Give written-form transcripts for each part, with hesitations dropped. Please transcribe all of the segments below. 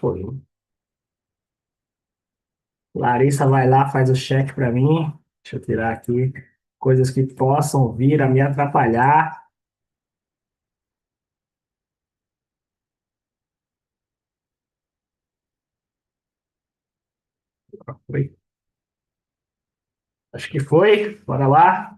foi. Larissa vai lá, faz o cheque para mim. Deixa eu tirar aqui coisas que possam vir a me atrapalhar. Foi. Acho que foi. Bora lá.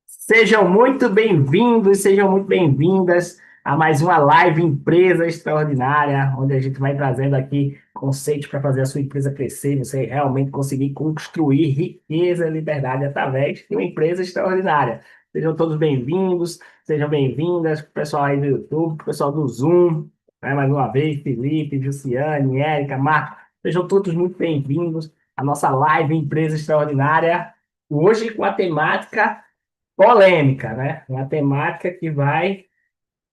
Sejam muito bem-vindos, sejam muito bem-vindas a mais uma live Empresa Extraordinária, onde a gente vai trazendo aqui conceitos para fazer a sua empresa crescer, você realmente conseguir construir riqueza e liberdade através de uma empresa extraordinária. Sejam todos bem-vindos, sejam bem-vindas, pessoal aí do YouTube, pessoal do Zoom, né, mais uma vez, Felipe, Jussiane, Érica, Marco, sejam todos muito bem-vindos à nossa live Empresa Extraordinária, hoje com a temática polêmica, né? Uma temática que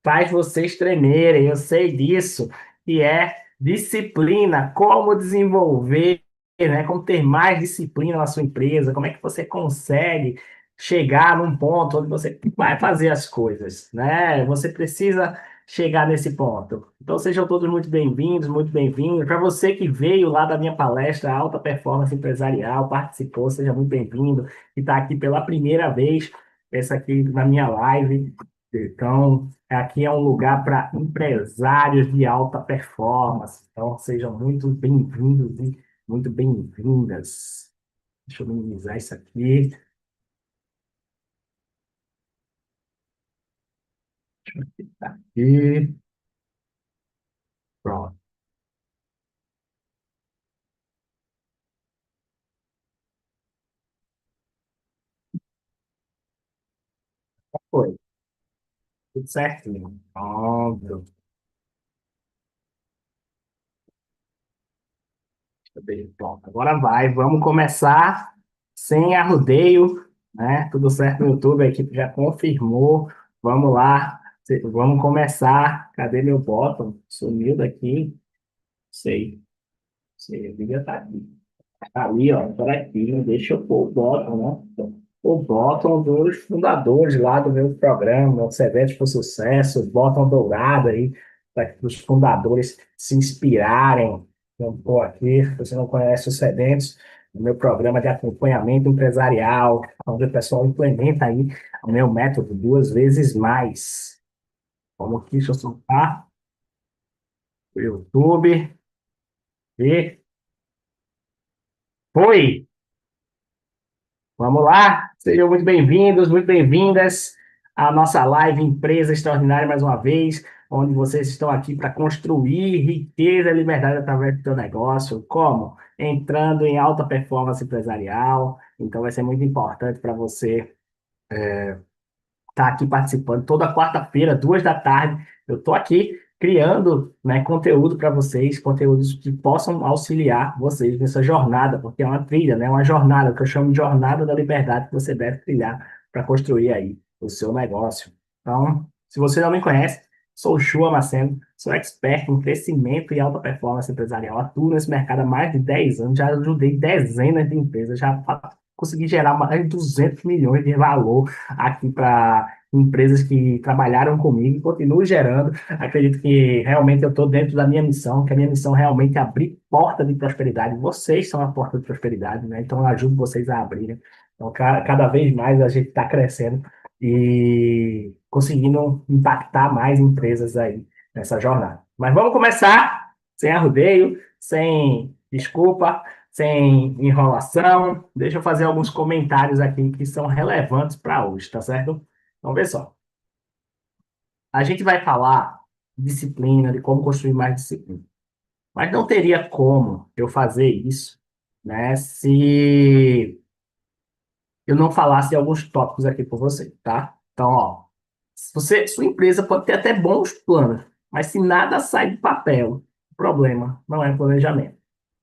faz vocês tremerem, eu sei disso, que é disciplina, como desenvolver, né? Como ter mais disciplina na sua empresa, como é que você consegue chegar num ponto onde você vai fazer as coisas, né? Você precisa chegar nesse ponto. Então sejam todos muito bem-vindos, muito bem-vindos. Para você que veio lá da minha palestra Alta Performance Empresarial, participou, seja muito bem-vindo, e está aqui pela primeira vez, essa aqui na minha live. Então, aqui é um lugar para empresários de alta performance. Então, sejam muito bem-vindos e muito bem-vindas. Deixa eu minimizar isso aqui. E pronto. Foi. Tudo certinho. Pronto. Bem, pronto. Agora vai. Vamos começar sem arrodeio, né? Tudo certo no YouTube. A equipe já confirmou. Vamos lá. Vamos começar. Cadê meu botão? Sumiu daqui. Sei. Sei. Devia estar aqui. Ali, ó, por aqui, não deixa eu pôr o bottom, né? O bottom dos fundadores lá do meu programa, o Semente por Sucesso, o bottom dourado aí, para que os fundadores se inspirarem. Então, pô, aqui, se você não conhece os Sedentos, o meu programa de acompanhamento empresarial, onde o pessoal implementa aí o meu método 2 vezes mais. Vamos aqui, deixa eu soltar o YouTube e foi! Vamos lá, sejam muito bem-vindos, muito bem-vindas à nossa live Empresa Extraordinária mais uma vez, onde vocês estão aqui para construir riqueza e liberdade através do seu negócio. Como? Entrando em alta performance empresarial. Então vai ser muito importante para você tá aqui participando toda quarta-feira, 2 da tarde. Eu estou aqui criando, né, conteúdo para vocês, conteúdos que possam auxiliar vocês nessa jornada, porque é uma trilha, né, uma jornada, que eu chamo de jornada da liberdade que você deve trilhar para construir aí o seu negócio. Então, se você não me conhece, sou o Shua Maceno, sou expert em crescimento e alta performance empresarial, atuo nesse mercado há mais de 10 anos, já ajudei dezenas de empresas, já consegui gerar mais de 200 milhões de valor aqui para empresas que trabalharam comigo e continuo gerando. Acredito que realmente eu estou dentro da minha missão, que a minha missão realmente é abrir porta de prosperidade. Vocês são a porta de prosperidade, né? Então eu ajudo vocês a abrirem. Então, cada vez mais a gente está crescendo e conseguindo impactar mais empresas aí nessa jornada. Mas vamos começar sem arrodeio, sem desculpa, sem enrolação. Deixa eu fazer alguns comentários aqui que são relevantes para hoje, tá certo? Então, vê só. A gente vai falar de disciplina, de como construir mais disciplina. Mas não teria como eu fazer isso, né, se eu não falasse de alguns tópicos aqui com você, tá? Então, ó, sua empresa pode ter até bons planos, mas se nada sai do papel, o problema não é o planejamento,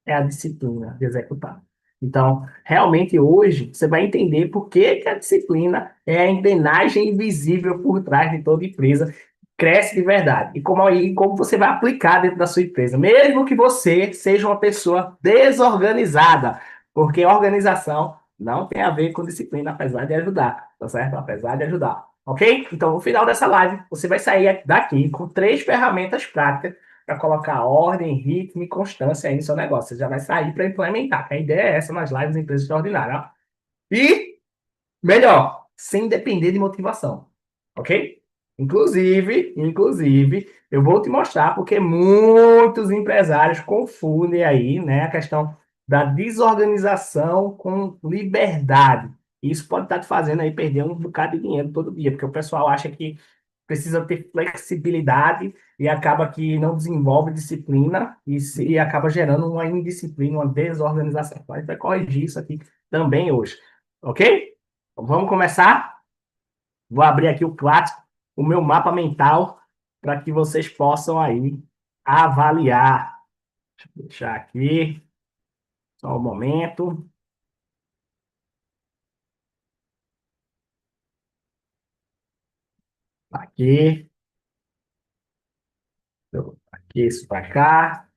é a disciplina de executar. Então, realmente hoje você vai entender por que que a disciplina é a engrenagem invisível por trás de toda empresa cresce de verdade. E como você vai aplicar dentro da sua empresa, mesmo que você seja uma pessoa desorganizada, porque organização não tem a ver com disciplina, apesar de ajudar, tá certo? Apesar de ajudar. Ok? Então, no final dessa live, você vai sair daqui com 3 ferramentas práticas para colocar ordem, ritmo e constância aí no seu negócio. Você já vai sair para implementar. Que a ideia é essa nas lives da Empresa Extraordinária. Ó. E melhor, sem depender de motivação. Ok? Inclusive, eu vou te mostrar porque muitos empresários confundem aí, né, a questão da desorganização com liberdade. Isso pode estar te fazendo aí perder um bocado de dinheiro todo dia, porque o pessoal acha que precisa ter flexibilidade e acaba que não desenvolve disciplina e acaba gerando uma indisciplina, uma desorganização. Então, a gente vai corrigir isso aqui também hoje. Ok? Então, vamos começar? Vou abrir aqui o clássico, o meu mapa mental, para que vocês possam aí avaliar. Deixa eu deixar aqui, só um momento. Aqui, aqui, isso para cá.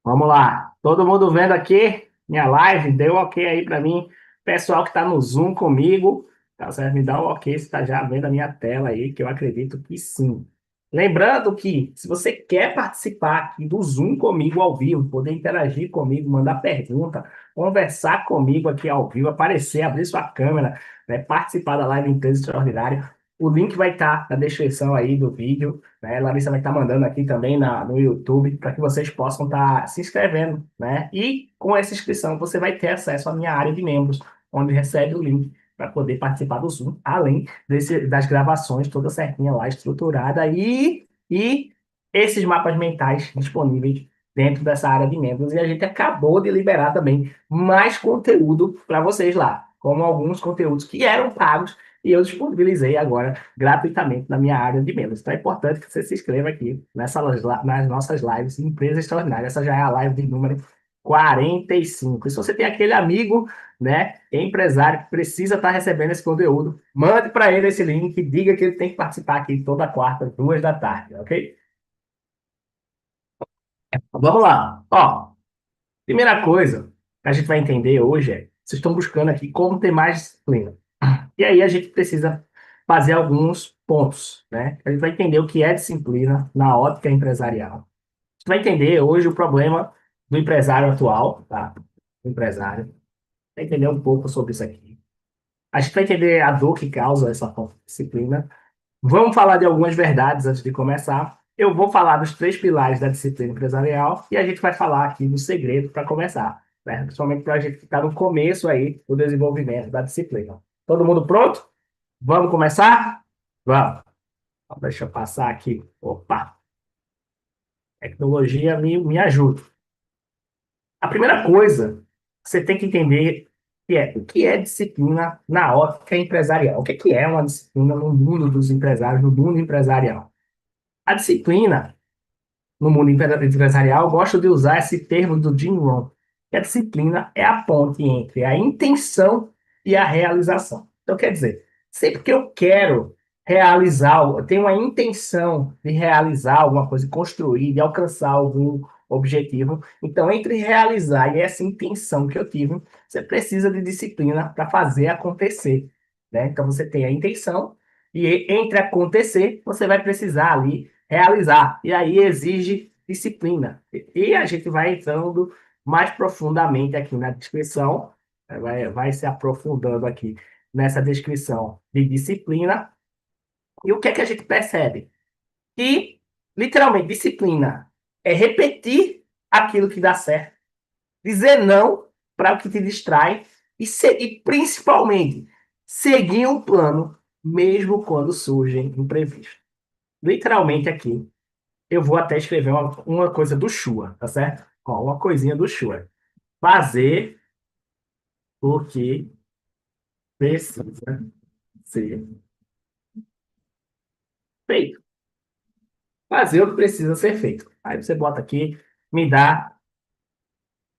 Vamos lá. Todo mundo vendo aqui minha live? Deu ok aí para mim. Pessoal que está no Zoom comigo, tá certo? Me dá um ok se está já vendo a minha tela aí, que eu acredito que sim. Lembrando que, se você quer participar aqui do Zoom comigo ao vivo, poder interagir comigo, mandar pergunta, conversar comigo aqui ao vivo, aparecer, abrir sua câmera, né, participar da live Empresa Extraordinária, o link vai estar na descrição aí do vídeo, né? Larissa vai estar mandando aqui também no YouTube para que vocês possam estar se inscrevendo, né? E com essa inscrição você vai ter acesso à minha área de membros, onde recebe o link para poder participar do Zoom, além das gravações toda certinha lá, estruturada e esses mapas mentais disponíveis dentro dessa área de membros. E a gente acabou de liberar também mais conteúdo para vocês lá, como alguns conteúdos que eram pagos e eu disponibilizei agora gratuitamente na minha área de membros. Então é importante que você se inscreva aqui nas nossas lives Empresa Extraordinária. Essa já é a live de número 45. E se você tem aquele amigo, né, empresário que precisa estar recebendo esse conteúdo, mande para ele esse link e diga que ele tem que participar aqui toda quarta, 2 da tarde, ok? Vamos lá. Ó, primeira coisa que a gente vai entender hoje é, vocês estão buscando aqui como ter mais disciplina. E aí a gente precisa fazer alguns pontos, né? A gente vai entender o que é disciplina na ótica empresarial. A gente vai entender hoje o problema do empresário atual, tá? Do empresário. Vai entender um pouco sobre isso aqui. A gente vai entender a dor que causa essa falta de disciplina. Vamos falar de algumas verdades antes de começar. Eu vou falar dos 3 pilares da disciplina empresarial e a gente vai falar aqui do segredo para começar, né? Principalmente para a gente ficar no começo aí do desenvolvimento da disciplina. Todo mundo pronto? Vamos começar? Vamos. Então, deixa eu passar aqui. Opa, tecnologia me ajuda. A primeira coisa que você tem que entender que é o que é disciplina na ótica empresarial. O que é uma disciplina no mundo dos empresários, no mundo empresarial? A disciplina no mundo empresarial, eu gosto de usar esse termo do Jim Rohn, que a disciplina é a ponte entre a intenção e a realização. Então, quer dizer, sempre que eu quero realizar, eu tenho uma intenção de realizar alguma coisa, de construir, de alcançar algum objetivo, então, entre realizar e essa intenção que eu tive, você precisa de disciplina para fazer acontecer, né? Então, você tem a intenção e entre acontecer, você vai precisar ali realizar. E aí exige disciplina. E a gente vai entrando mais profundamente aqui na descrição, vai se aprofundando aqui nessa descrição de disciplina. E o que é que a gente percebe? Que, literalmente, disciplina é repetir aquilo que dá certo, dizer não para o que te distrai e principalmente, seguir um plano mesmo quando surgem imprevistos. Literalmente aqui, eu vou até escrever uma coisa do Shua, tá certo? Ó, uma coisinha do Shua. Fazer o que precisa ser feito. Fazer o que precisa ser feito. Aí você bota aqui, me dá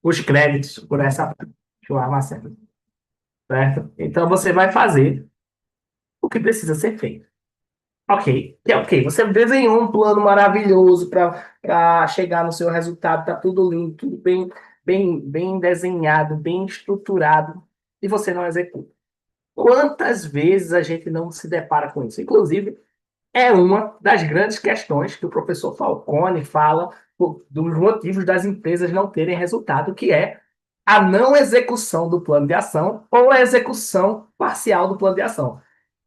os créditos por essa Shua Marcelo, certo? Então você vai fazer o que precisa ser feito. Ok, que é ok. Você desenhou um plano maravilhoso para chegar no seu resultado, tá tudo lindo, tudo bem desenhado, bem estruturado, e você não executa. Quantas vezes a gente não se depara com isso? Inclusive, É uma das grandes questões que o professor Falcone fala dos motivos das empresas não terem resultado, que é a não execução do plano de ação ou a execução parcial do plano de ação.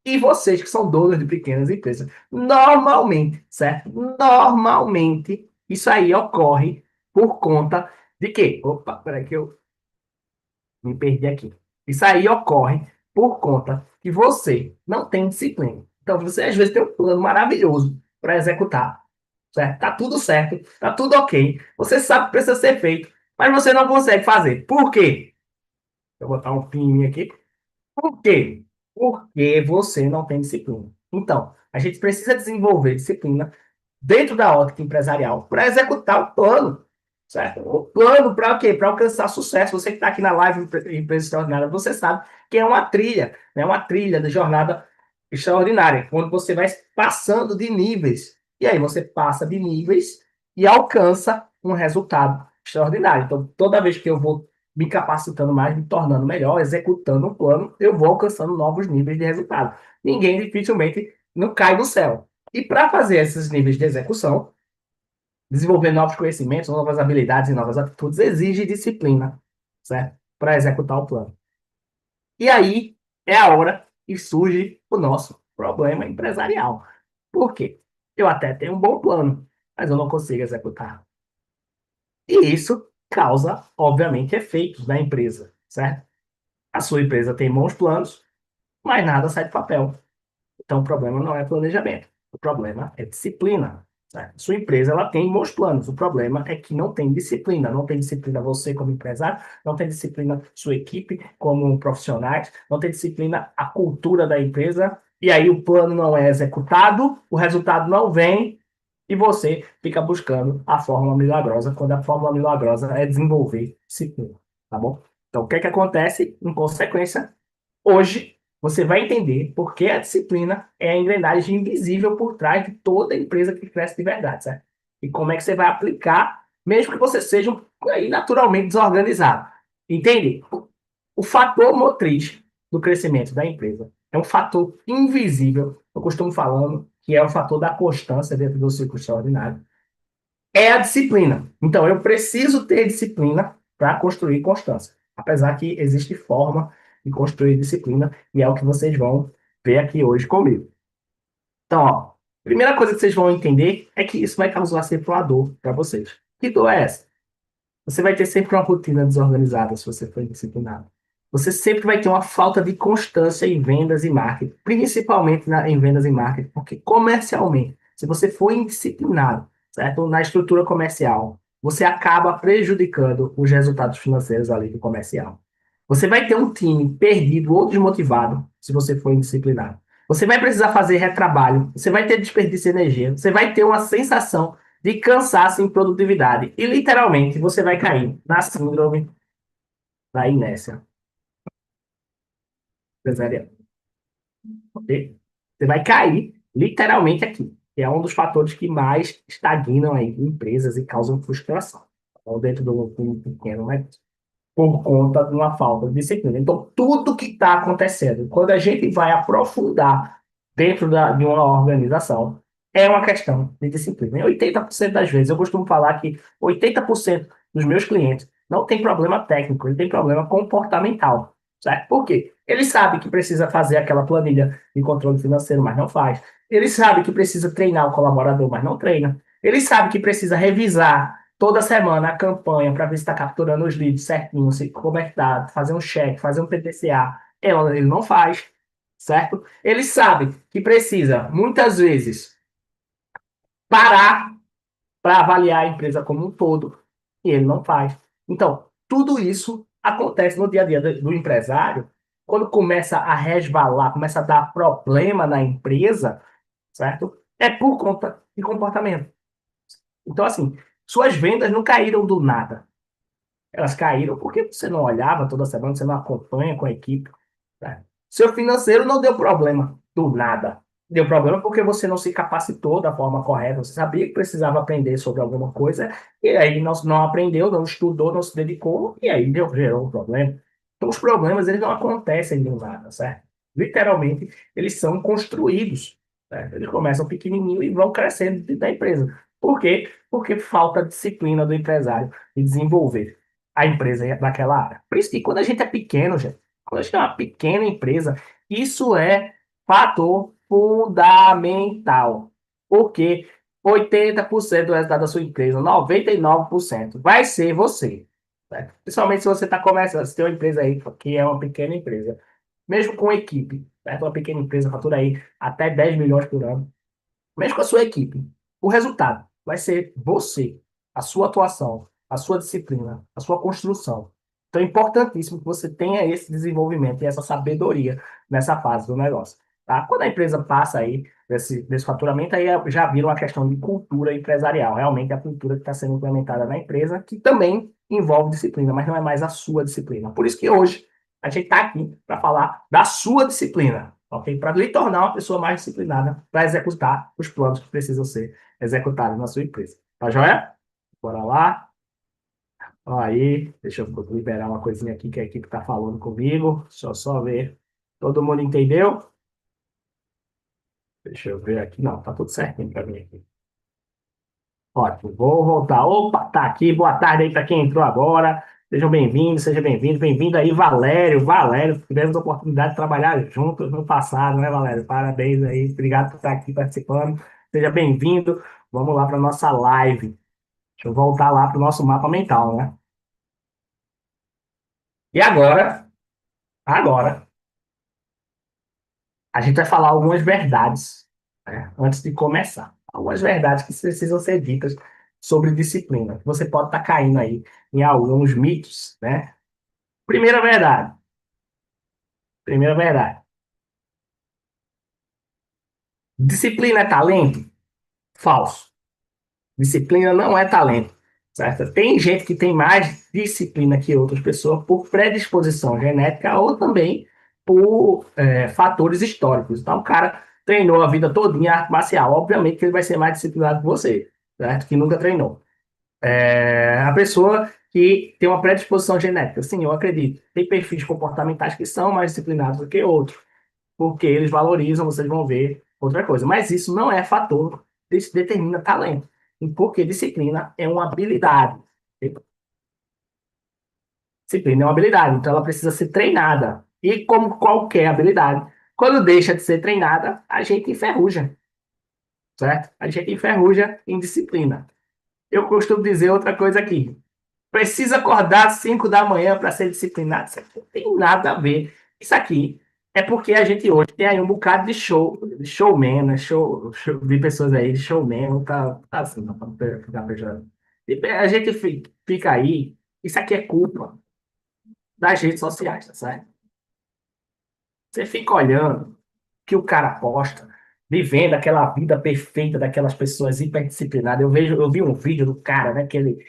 E vocês que são donos de pequenas empresas, normalmente, certo? Normalmente, isso aí ocorre por conta de quê? Opa, peraí que eu me perdi aqui. Isso aí ocorre por conta que você não tem disciplina. Então, você às vezes tem um plano maravilhoso para executar, certo? Tá tudo certo, tá tudo ok. Você sabe que precisa ser feito, mas você não consegue fazer. Por quê? Eu vou botar um pin aqui. Por quê? Porque você não tem disciplina. Então, a gente precisa desenvolver disciplina dentro da ótica empresarial para executar o plano, certo? O plano para quê? Para alcançar sucesso. Você que está aqui na live Empresa Extraordinária, você sabe que é uma trilha, né? Uma trilha de jornada extraordinária, onde você vai passando de níveis. E aí você passa de níveis e alcança um resultado extraordinário. Então, toda vez que eu vou me capacitando mais, me tornando melhor, executando um plano, eu vou alcançando novos níveis de resultado. Ninguém dificilmente não cai do céu. E para fazer esses níveis de execução, desenvolver novos conhecimentos, novas habilidades e novas atitudes exige disciplina, certo? Para executar o plano. E aí é a hora que surge o nosso problema empresarial. Por quê? Eu até tenho um bom plano, mas eu não consigo executar. E isso causa, obviamente, efeitos na empresa, certo? A sua empresa tem bons planos, mas nada sai do papel. Então, o problema não é planejamento. O problema é disciplina. Né? Sua empresa ela tem bons planos. O problema é que não tem disciplina. Não tem disciplina você como empresário, não tem disciplina sua equipe como profissionais, não tem disciplina a cultura da empresa. E aí o plano não é executado, o resultado não vem e você fica buscando a fórmula milagrosa, quando a fórmula milagrosa é desenvolver disciplina. Tá bom? Então, o que é que acontece? Em consequência, hoje, você vai entender por que a disciplina é a engrenagem invisível por trás de toda empresa que cresce de verdade, certo? E como é que você vai aplicar, mesmo que você seja aí, naturalmente desorganizado. Entende? O fator motriz do crescimento da empresa é um fator invisível, eu costumo falando, que é o fator da constância dentro do ciclo extraordinário, é a disciplina. Então, eu preciso ter disciplina para construir constância. Apesar que existe forma de construir disciplina, e é o que vocês vão ver aqui hoje comigo. Então, ó, primeira coisa que vocês vão entender é que isso vai causar sempre uma dor para vocês. Que dor é essa? Você vai ter sempre uma rotina desorganizada se você for indisciplinado. Você sempre vai ter uma falta de constância em vendas e marketing, principalmente em vendas e marketing, porque comercialmente, se você for indisciplinado, certo? Na estrutura comercial, você acaba prejudicando os resultados financeiros ali do comercial. Você vai ter um time perdido ou desmotivado se você for indisciplinado. Você vai precisar fazer retrabalho, você vai ter desperdício de energia, você vai ter uma sensação de cansaço em produtividade. E literalmente você vai cair na síndrome da inércia empresarial. Ok? Você vai cair literalmente aqui, que é um dos fatores que mais estagnam aí empresas e causam frustração. Então, dentro do pequeno, né? Por conta de uma falta de disciplina. Então, tudo que está acontecendo, quando a gente vai aprofundar dentro de uma organização, é uma questão de disciplina. E 80% das vezes, eu costumo falar que 80% dos meus clientes não tem problema técnico, ele tem problema comportamental. Certo? Por quê? Ele sabe que precisa fazer aquela planilha de controle financeiro, mas não faz. Ele sabe que precisa treinar o colaborador, mas não treina. Ele sabe que precisa revisar toda semana a campanha para ver se está capturando os leads certinho, se, como é que tá, fazer um check, fazer um PDCA. Ele não faz, certo? Ele sabe que precisa, muitas vezes, parar para avaliar a empresa como um todo, e ele não faz. Então, tudo isso acontece no dia a dia do empresário, quando começa a resvalar, começa a dar problema na empresa, certo? É por conta de comportamento. Então, assim, suas vendas não caíram do nada. Elas caíram porque você não olhava toda semana, você não acompanha com a equipe. Né? Seu financeiro não deu problema do nada. Deu problema porque você não se capacitou da forma correta. Você sabia que precisava aprender sobre alguma coisa, e aí não aprendeu, não estudou, não se dedicou, e aí gerou um problema. Então, os problemas eles não acontecem do nada, certo? Literalmente, eles são construídos. certo? Eles começam pequenininho e vão crescendo dentro da empresa. Por quê? Porque falta disciplina do empresário de desenvolver a empresa daquela área. Por isso que quando a gente é pequeno, gente, quando a gente é uma pequena empresa, isso é fator fundamental. Porque 80% do resultado da sua empresa, 99% vai ser você. Certo? Principalmente se você está começando, se tem uma empresa aí que é uma pequena empresa, mesmo com equipe, certo? Uma pequena empresa fatura aí até 10 milhões por ano, mesmo com a sua equipe, o resultado vai ser você, a sua atuação, a sua disciplina, a sua construção. Então é importantíssimo que você tenha esse desenvolvimento e essa sabedoria nessa fase do negócio. Tá? Quando a empresa passa aí desse faturamento, aí já vira uma questão de cultura empresarial. Realmente é a cultura que está sendo implementada na empresa, que também envolve disciplina, mas não é mais a sua disciplina. Por isso que hoje a gente está aqui para falar da sua disciplina, ok? Para lhe tornar uma pessoa mais disciplinada para executar os planos que precisam ser executados na sua empresa. Tá joia? Bora lá. Ó aí, deixa eu liberar uma coisinha aqui que a equipe está falando comigo. Deixa eu só ver. Todo mundo entendeu? Deixa eu ver aqui. Não, tá tudo certinho para mim aqui. Ótimo, vou voltar. Opa, tá aqui. Boa tarde aí para quem entrou agora. Sejam bem-vindos, seja bem-vindo. Bem-vindo aí, Valério. Valério, tivemos a oportunidade de trabalhar juntos no passado, né, Valério? Parabéns aí. Obrigado por estar aqui participando. Seja bem-vindo. Vamos lá para nossa live. Deixa eu voltar lá para o nosso mapa mental, né? E agora, a gente vai falar algumas verdades, né, antes de começar. Algumas verdades que precisam ser ditas sobre disciplina. Você pode estar caindo aí em alguns mitos, né? Primeira verdade. Primeira verdade. Disciplina é talento? Falso. Disciplina não é talento, certo? Tem gente que tem mais disciplina que outras pessoas por predisposição genética ou também por fatores históricos. Então, o cara treinou a vida toda em arte marcial. Obviamente que ele vai ser mais disciplinado que você, certo? Que nunca treinou. A pessoa que tem uma predisposição genética, sim, eu acredito. Tem perfis comportamentais que são mais disciplinados do que outros porque eles valorizam, vocês vão ver outra coisa. Mas isso não é fator que determina talento. E porque disciplina é uma habilidade. Disciplina é uma habilidade, então ela precisa ser treinada. E como qualquer habilidade, quando deixa de ser treinada, a gente enferruja, certo? A gente enferruja em disciplina. Eu costumo dizer outra coisa aqui. Precisa acordar às 5 da manhã para ser disciplinado. Isso aqui não tem nada a ver. Isso aqui é porque a gente hoje tem aí um bocado de de showman, né? De pessoas aí, de showman, não tá assim, não, pra ficar pejorando. E a gente fica aí, isso aqui é culpa das redes sociais, tá certo? Você fica olhando que o cara posta, vivendo aquela vida perfeita daquelas pessoas hiperdisciplinadas. Eu vi um vídeo do cara, né, que ele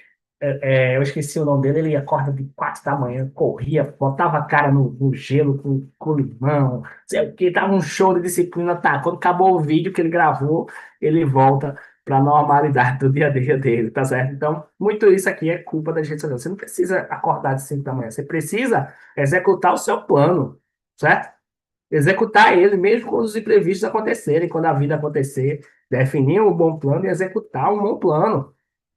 eu esqueci o nome dele, ele acorda de 4 da manhã, corria, botava a cara no gelo com limão, sei o que, tava um show de disciplina, tá? Quando acabou o vídeo que ele gravou, ele volta para a normalidade do dia a dia dele, tá certo? Então, muito isso aqui é culpa da gente. Você não precisa acordar de 5 da manhã, você precisa executar o seu plano, certo? Executar ele mesmo quando os imprevistos acontecerem, quando a vida acontecer, definir um bom plano e executar um bom plano.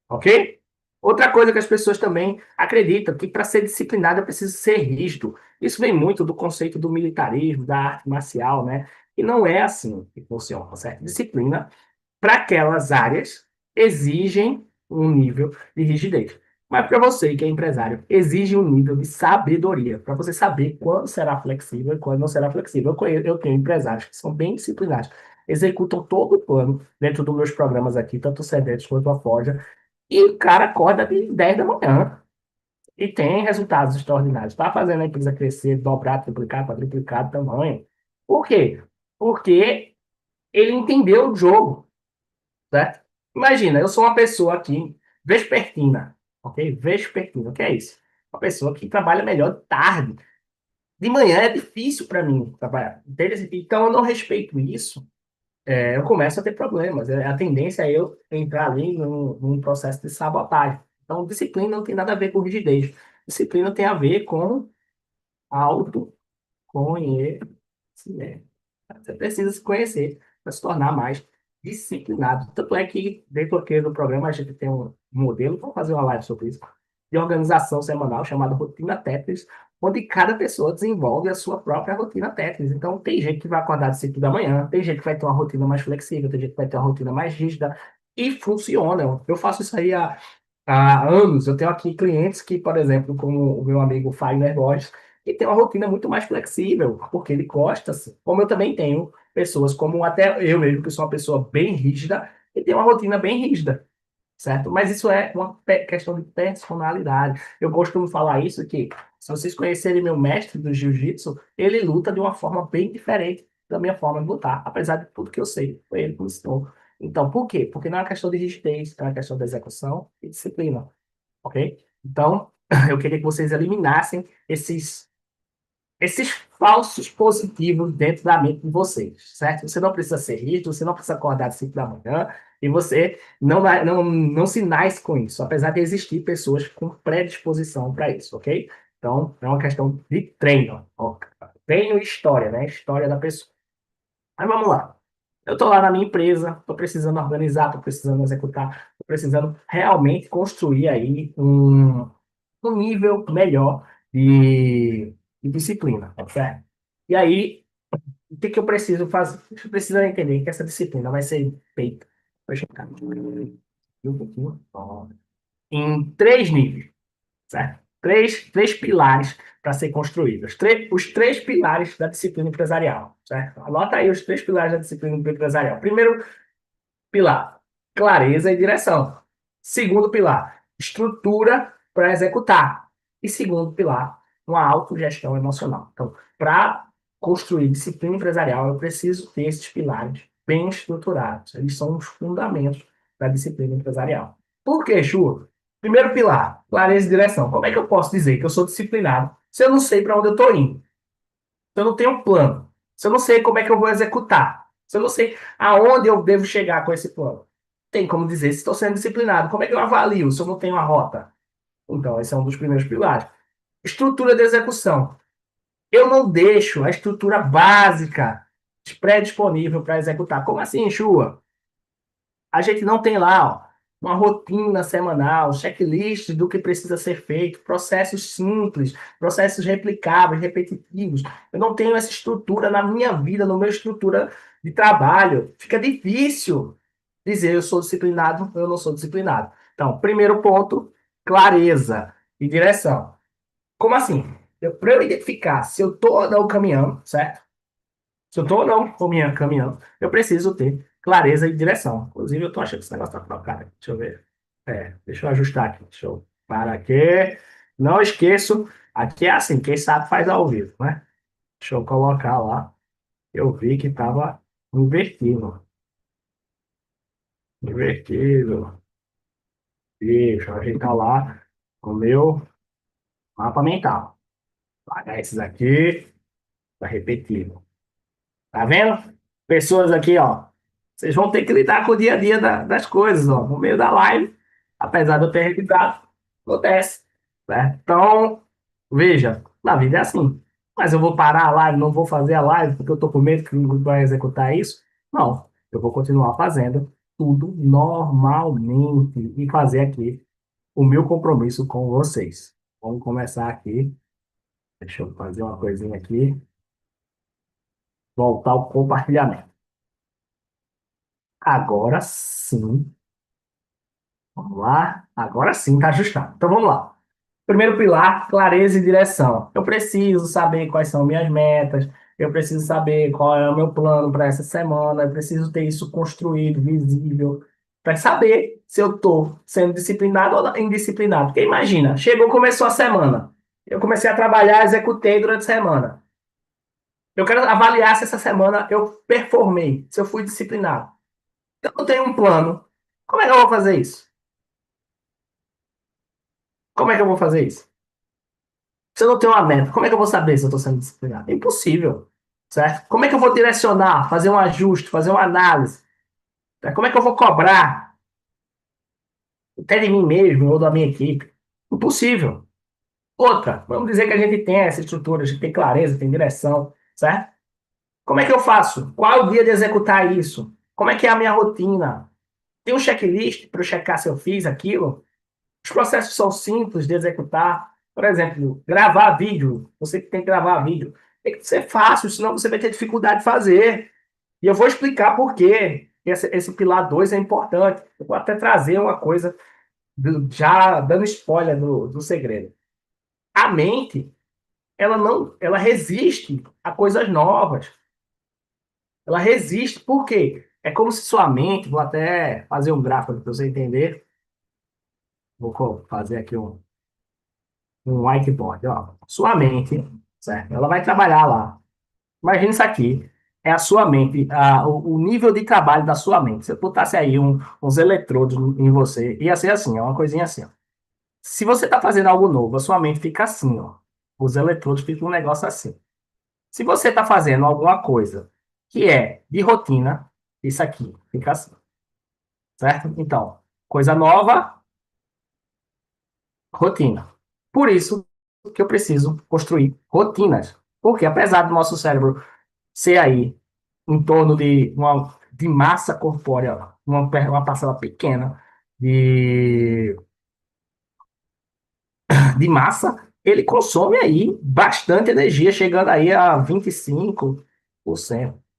Ok? Outra coisa que as pessoas também acreditam, que para ser disciplinado eu preciso ser rígido. Isso vem muito do conceito do militarismo, da arte marcial, né? E não é assim que funciona, certo? Disciplina, para aquelas áreas, exigem um nível de rigidez. Mas para você que é empresário, exige um nível de sabedoria, para você saber quando será flexível e quando não será flexível. Eu tenho empresários que são bem disciplinados, executam todo o plano dentro dos meus programas aqui, tanto o Sedex quanto a Forja, e o cara acorda de 10 da manhã e tem resultados extraordinários. Está fazendo a empresa crescer, dobrar, triplicar, quadruplicar o tamanho. Por quê? Porque ele entendeu o jogo, certo? Imagina, eu sou uma pessoa aqui, vespertina, ok? Vespertina, o que é isso? Uma pessoa que trabalha melhor de tarde. De manhã é difícil para mim trabalhar, entende? Então eu não respeito isso, eu começo a ter problemas. A tendência é eu entrar ali num processo de sabotagem. Então, disciplina não tem nada a ver com rigidez. Disciplina tem a ver com autoconhecimento. Você precisa se conhecer para se tornar mais disciplinado. Tanto é que, dentro aqui do programa, a gente tem um modelo, vamos fazer uma live sobre isso, de organização semanal chamada Rotina Tetris, onde cada pessoa desenvolve a sua própria rotina Tetris. Então, tem gente que vai acordar de 5 da manhã, tem gente que vai ter uma rotina mais flexível, tem gente que vai ter uma rotina mais rígida, e funciona. Eu faço isso aí há anos. Eu tenho aqui clientes que, por exemplo, como o meu amigo Fagner Borges, que tem uma rotina muito mais flexível, porque ele gosta, assim. Como eu também tenho pessoas, como até eu mesmo, que sou uma pessoa bem rígida, e tem uma rotina bem rígida, certo? Mas isso é uma questão de personalidade. Eu costumo falar isso que, se vocês conhecerem meu mestre do jiu-jitsu, ele luta de uma forma bem diferente da minha forma de lutar, apesar de tudo que eu sei, foi ele que me ensinou. Então, por quê? Porque não é uma questão de rigidez, é uma questão de execução e disciplina, ok? Então, eu queria que vocês eliminassem esses falsos positivos dentro da mente de vocês, certo? Você não precisa ser rígido, você não precisa acordar às 5 da manhã, e você não se nasce com isso, apesar de existir pessoas com predisposição para isso, ok? Então, é uma questão de treino, ó. Treino e história, né? História da pessoa. Mas vamos lá. Eu estou lá na minha empresa, estou precisando organizar, estou precisando executar, estou precisando realmente construir aí um nível melhor de disciplina, tá certo? E aí, o que que eu preciso fazer? Eu preciso entender que essa disciplina vai ser feita, deixa eu checar, um pouquinho, ó, em três níveis, certo? Três pilares para ser construídos. Os três pilares da disciplina empresarial, certo? Anota aí os três pilares da disciplina empresarial. Primeiro pilar, clareza e direção. Segundo pilar, estrutura para executar. E segundo pilar, uma autogestão emocional. Então, para construir disciplina empresarial, eu preciso ter esses pilares bem estruturados. Eles são os fundamentos da disciplina empresarial. Por quê, Chu? Primeiro pilar, clareza e direção. Como é que eu posso dizer que eu sou disciplinado se eu não sei para onde eu estou indo? Se eu não tenho um plano? Se eu não sei como é que eu vou executar? Se eu não sei aonde eu devo chegar com esse plano? Tem como dizer se estou sendo disciplinado. Como é que eu avalio se eu não tenho uma rota? Então, esse é um dos primeiros pilares. Estrutura de execução. Eu não deixo a estrutura básica pré-disponível para executar. Como assim, Chua? A gente não tem lá, ó, uma rotina semanal, checklist do que precisa ser feito, processos simples, processos replicáveis, repetitivos. Eu não tenho essa estrutura na minha vida, na minha estrutura de trabalho. Fica difícil dizer eu sou disciplinado ou eu não sou disciplinado. Então, primeiro ponto, clareza e direção. Como assim? Para eu identificar se eu estou ou não caminhando, certo? Se eu estou ou não caminhando, eu preciso ter clareza e direção. Inclusive, eu estou achando que esse negócio está trocado. Deixa eu ver. Deixa eu ajustar aqui. Deixa eu parar aqui. Não esqueço. Aqui é assim, quem sabe faz ao vivo, né? Deixa eu colocar lá. Eu vi que estava invertido. Invertido. Deixa eu ajeitar lá o meu mapa mental. Apagar esses aqui. Está repetido. Tá vendo? Pessoas aqui, ó. Vocês vão ter que lidar com o dia a dia das coisas, ó. No meio da live, apesar de eu ter revisado, acontece, né? Então, veja, na vida é assim. Mas eu vou parar a live, não vou fazer a live porque eu tô com medo que não vai executar isso? Não, eu vou continuar fazendo tudo normalmente e fazer aqui o meu compromisso com vocês. Vamos começar aqui. Deixa eu fazer uma coisinha aqui. Voltar ao compartilhamento. Agora sim. Vamos lá. Agora sim, está ajustado. Então vamos lá. Primeiro pilar, clareza e direção. Eu preciso saber quais são minhas metas, eu preciso saber qual é o meu plano para essa semana, eu preciso ter isso construído, visível, para saber se eu estou sendo disciplinado ou indisciplinado. Porque imagina, chegou, começou a semana. Eu comecei a trabalhar, executei durante a semana. Eu quero avaliar se essa semana eu performei, se eu fui disciplinado. Eu não tenho um plano. Como é que eu vou fazer isso? Como é que eu vou fazer isso? Se eu não tenho uma meta, como é que eu vou saber se eu estou sendo disciplinado? É impossível, certo? Como é que eu vou direcionar, fazer um ajuste, fazer uma análise? Tá? Como é que eu vou cobrar até de mim mesmo ou da minha equipe? Impossível. Outra, vamos dizer que a gente tem essa estrutura, a gente tem clareza, tem direção, certo? Como é que eu faço? Qual é o dia de executar isso? Como é que é a minha rotina? Tem um checklist para eu checar se eu fiz aquilo? Os processos são simples de executar. Por exemplo, gravar vídeo. Você que tem que gravar vídeo. Tem que ser fácil, senão você vai ter dificuldade de fazer. E eu vou explicar por quê. Esse pilar 2 é importante. Eu vou até trazer uma coisa, já dando spoiler do segredo. A mente, ela não, ela resiste a coisas novas. Ela resiste, por quê? É como se sua mente, vou até fazer um gráfico para você entender. Vou fazer aqui um whiteboard, ó. Sua mente, certo? Ela vai trabalhar lá. Imagina isso aqui. É a sua mente, o nível de trabalho da sua mente. Se eu botasse aí uns eletrodos em você, ia ser assim, ó, uma coisinha assim, ó. Se você está fazendo algo novo, a sua mente fica assim, ó. Os eletrodos ficam um negócio assim. Se você está fazendo alguma coisa que é de rotina, isso aqui fica assim, certo? Então, coisa nova, rotina. Por isso que eu preciso construir rotinas. Porque apesar do nosso cérebro ser aí em torno de massa corpórea, uma parcela pequena de de massa, ele consome aí bastante energia, chegando aí a 25%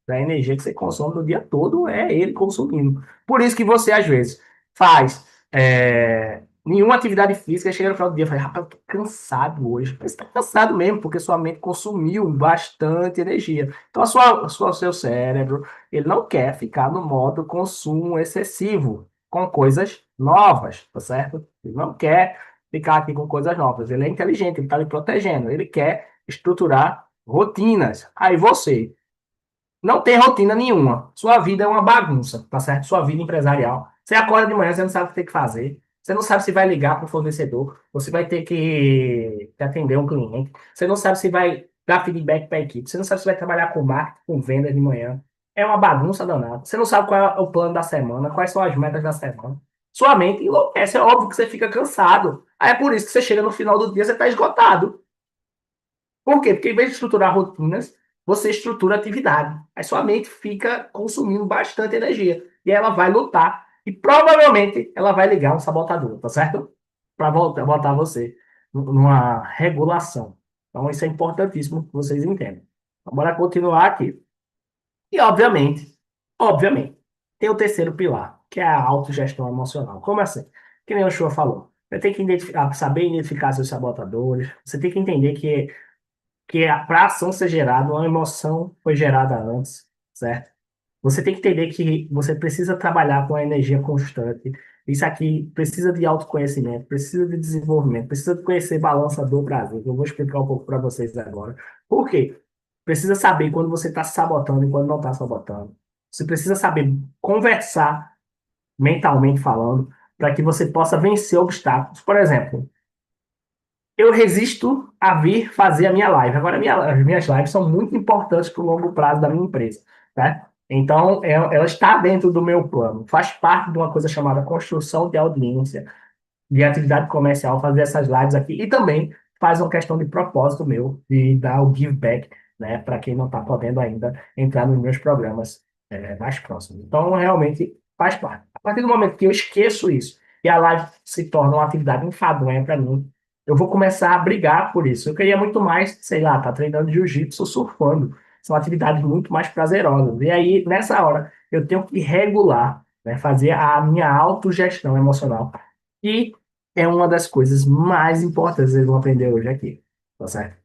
da energia que você consome no dia todo é ele consumindo. Por isso que você, às vezes, faz nenhuma atividade física, chega no final do dia e fala, rapaz, eu tô cansado hoje. Mas você tá cansado mesmo, porque sua mente consumiu bastante energia. Então, seu cérebro, ele não quer ficar no modo consumo excessivo, com coisas novas, tá certo? Ele não quer ficar aqui com coisas novas. Ele é inteligente, ele está lhe protegendo. Ele quer estruturar rotinas. Aí você não tem rotina nenhuma. Sua vida é uma bagunça, tá certo? Sua vida empresarial. Você acorda de manhã, você não sabe o que tem que fazer. Você não sabe se vai ligar para o fornecedor, você vai ter que atender um cliente. Você não sabe se vai dar feedback para a equipe. Você não sabe se vai trabalhar com marketing, com vendas de manhã. É uma bagunça danada. Você não sabe qual é o plano da semana, quais são as metas da semana. Sua mente enlouquece. É óbvio que você fica cansado. Aí é por isso que você chega no final do dia, você está esgotado. Por quê? Porque em vez de estruturar rotinas, você estrutura atividade. Aí sua mente fica consumindo bastante energia. E aí ela vai lutar. E provavelmente ela vai ligar um sabotador, tá certo? Para botar você numa regulação. Então isso é importantíssimo que vocês entendam. Então, bora continuar aqui. E obviamente, tem o terceiro pilar, que é a autogestão emocional. Como assim? Que nem o Shoa falou. Você tem que saber identificar seus sabotadores. Você tem que entender que para a ação ser gerada, uma emoção foi gerada antes, certo? Você tem que entender que você precisa trabalhar com a energia constante. Isso aqui precisa de autoconhecimento, precisa de desenvolvimento, precisa de conhecer balança do Brasil. Eu vou explicar um pouco para vocês agora. Por quê? Precisa saber quando você está se sabotando e quando não está sabotando. Você precisa saber conversar mentalmente falando para que você possa vencer obstáculos. Por exemplo, eu resisto a vir fazer a minha live. Agora, as minhas lives são muito importantes para o longo prazo da minha empresa, né? Então, ela está dentro do meu plano. Faz parte de uma coisa chamada construção de audiência, de atividade comercial, fazer essas lives aqui. E também faz uma questão de propósito meu, de dar o give back, né? Para quem não está podendo ainda entrar nos meus programas mais próximos. Então, realmente faz parte. A partir do momento que eu esqueço isso e a live se torna uma atividade enfadonha para mim, eu vou começar a brigar por isso. Eu queria muito mais, sei lá, estar treinando jiu-jitsu ou surfando. São atividades muito mais prazerosas. E aí, nessa hora, eu tenho que regular, né, fazer a minha autogestão emocional. E é uma das coisas mais importantes que vocês vão aprender hoje aqui. Tá certo?